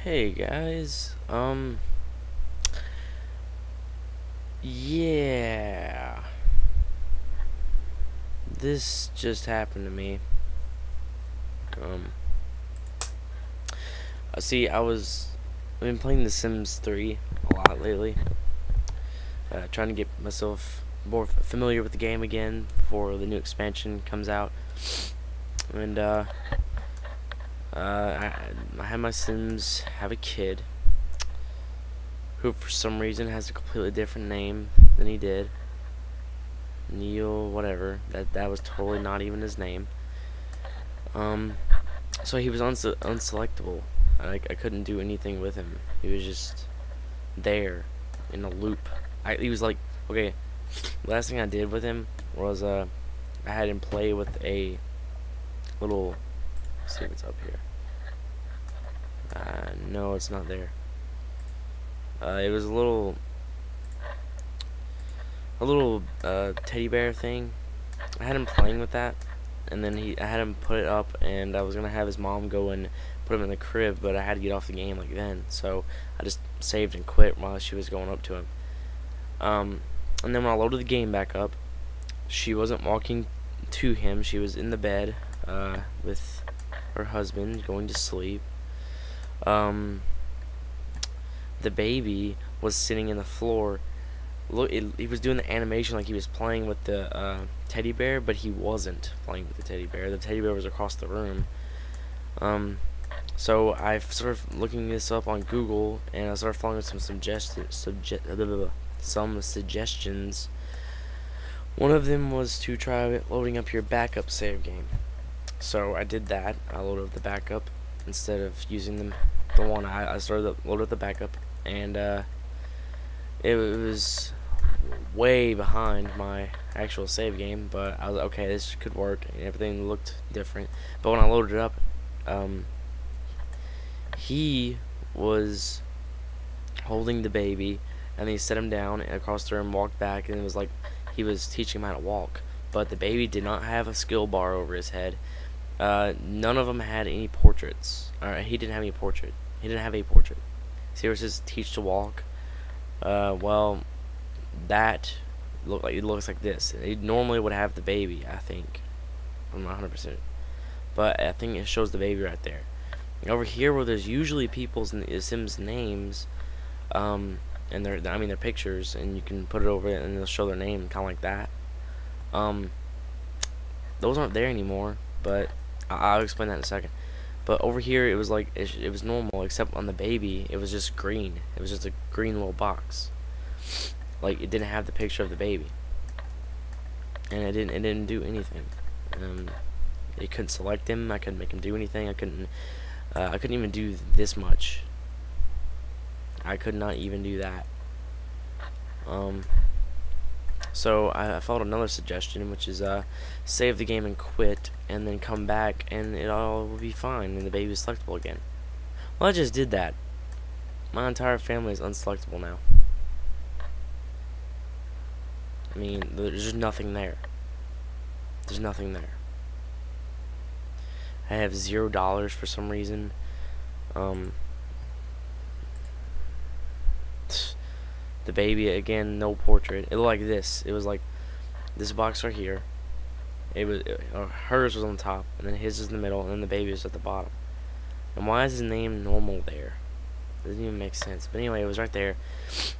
Hey guys, yeah, this just happened to me. Um, see, I've been playing The Sims 3 a lot lately, trying to get myself more familiar with the game again before the new expansion comes out, and, I had my Sims have a kid, who for some reason has a completely different name than he did. Neil, whatever. That was totally not even his name. Um, so he was unselectable. I couldn't do anything with him. He was just there in a loop. He was like, okay. Last thing I did with him was I had him play with a little. Let's see if it's up here. No, it's not there. It was a little teddy bear thing. I had him playing with that, and then I had him put it up, and I was gonna have his mom go and put him in the crib, but I had to get off the game like then, so I just saved and quit while she was going up to him. And then when I loaded the game back up, she wasn't walking to him. She was in the bed with her husband going to sleep. The baby was sitting in the floor. Look, he was doing the animation like he was playing with the teddy bear, but he wasn't playing with the teddy bear. The teddy bear was across the room. So I started looking this up on Google, and I started following some suggestions. One of them was to try loading up your backup save game. So I did that. I loaded up the backup instead of using the one. I loaded up the backup, and it was way behind my actual save game, but I was okay, this could work, and everything looked different. But when I loaded it up, he was holding the baby, and then he set him down across the room, walked back, and it was like he was teaching him how to walk. But the baby did not have a skill bar over his head. None of them had any portraits. He didn't have any portrait. He didn't have a portrait. See where it says teach to walk? Well, that it looks like this. It normally would have the baby, I think. I'm not 100%, but I think it shows the baby right there. Over here, where there's usually people's Sims names, and their pictures, and you can put it over it, and it'll show their name, kind of like that. Those aren't there anymore, but I'll explain that in a second. But over here, it was like it was normal, except on the baby, it was just green. It was just a green little box. Like, it didn't have the picture of the baby, and it didn't do anything. It couldn't select him. I couldn't make him do anything. I couldn't even do this much. I could not even do that. So I followed another suggestion, which is save the game and quit, and then come back, and it all will be fine, and the baby is selectable again. Well, I just did that. My entire family is unselectable now. I mean, there's just nothing there. There's nothing there. I have $0 for some reason. The baby, again, no portrait. It looked like this. It was like this box right here. Hers was on top, and then his is in the middle, and then the baby was at the bottom. And why is his name normal there? It doesn't even make sense. But anyway, it was right there,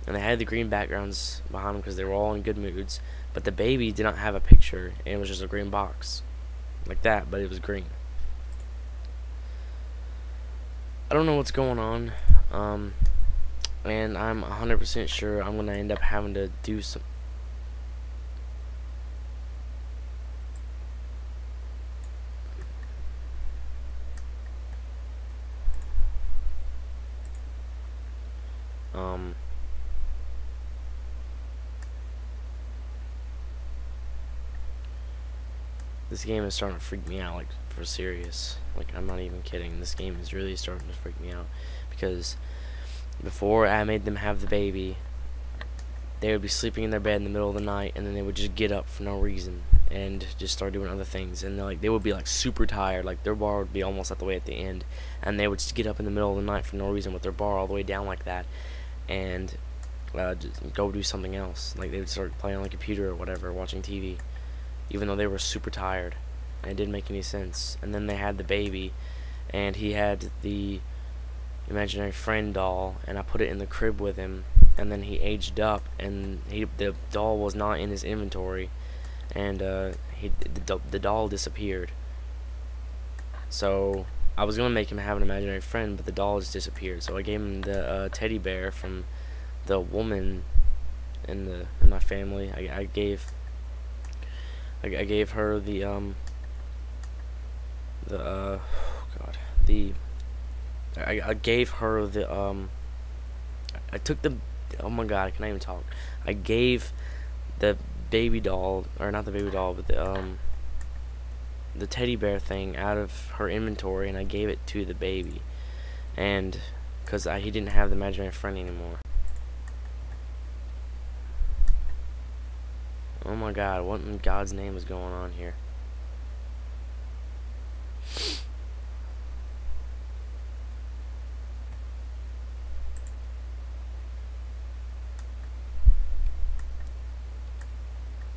and they had the green backgrounds behind them because they were all in good moods. But the baby did not have a picture, and it was just a green box, like that. But it was green. I don't know what's going on, and I'm 100% sure I'm gonna end up having to do some. This game is starting to freak me out, like, for serious. Like, I'm not even kidding. This game is really starting to freak me out, because before I made them have the baby, they would be sleeping in their bed in the middle of the night, and then they would just get up for no reason. and just start doing other things. And they would be like super tired, like their bar would be almost at the way at the end, and they would just get up in the middle of the night for no reason with their bar all the way down like that, and just go do something else. Like they would start playing on the computer or whatever, watching TV, even though they were super tired, and it didn't make any sense. And then they had the baby, and he had the imaginary friend doll, and I put it in the crib with him, and then he aged up, and the doll was not in his inventory, and the doll disappeared. So I was gonna make him have an imaginary friend, but the doll just disappeared. So I gave him the teddy bear from the woman in my family. I gave her the I gave her the I took the, oh my god, I can't even talk. I gave the baby doll, or not the baby doll, but the teddy bear thing out of her inventory, and I gave it to the baby, and because he didn't have the imaginary friend anymore. Oh my god, what in God's name is going on here?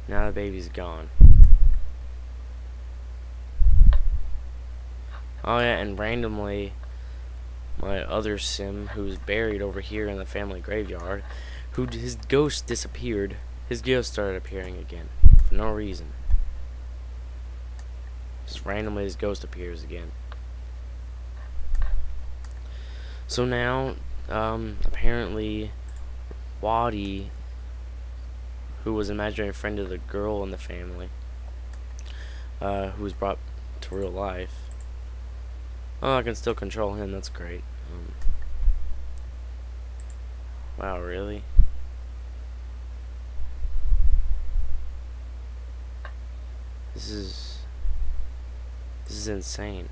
Now the baby's gone. Oh yeah, and randomly, my other sim, who's buried over here in the family graveyard, his ghost disappeared. His ghost started appearing again, for no reason. Just randomly his ghost appears again. So now, apparently, Waddy, who was an imaginary friend of the girl in the family, who was brought to real life. Oh, I can still control him, that's great. Wow, really? This is insane.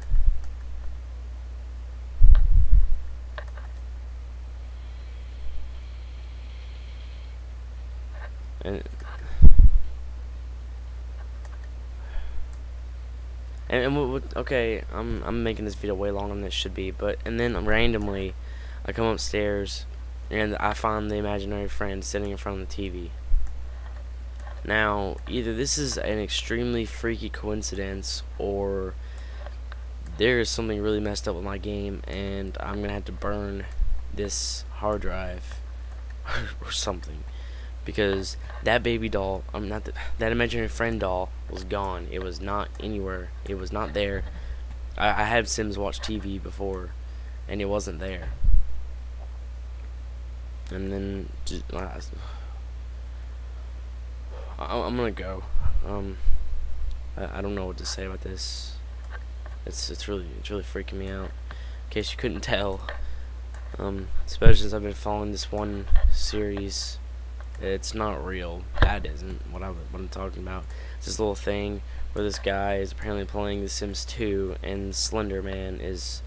Okay, I'm making this video way longer than it should be, and then randomly I come upstairs and I find the imaginary friend sitting in front of the TV. Now, either this is an extremely freaky coincidence, or there is something really messed up with my game, and I'm gonna have to burn this hard drive or something, because that baby doll, that imaginary friend doll was gone. It was not anywhere. It was not there. I had Sims watch TV before, and it wasn't there. And then I'm gonna go. I don't know what to say about this. It's really freaking me out. In case you couldn't tell, especially since I've been following this one series. It's not real. That isn't what I'm talking about. It's this little thing where this guy is apparently playing The Sims 2, and Slender Man is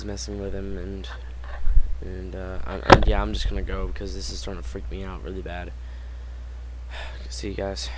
messing with him, and yeah, I'm just gonna go because this is starting to freak me out really bad. See you guys.